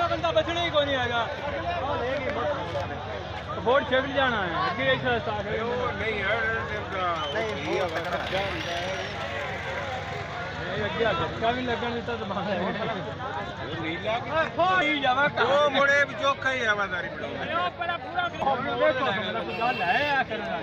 बंदा बचने ही कोई नहीं आएगा बोर्ड छेड़ जाना है अगे ऐसा स्टार्ट है नहीं है नहीं अगे झटका भी लगन देता तो बाहर नीला नहीं जावा वो मोड़े चौखा ही हवादारी पूरा गल है करना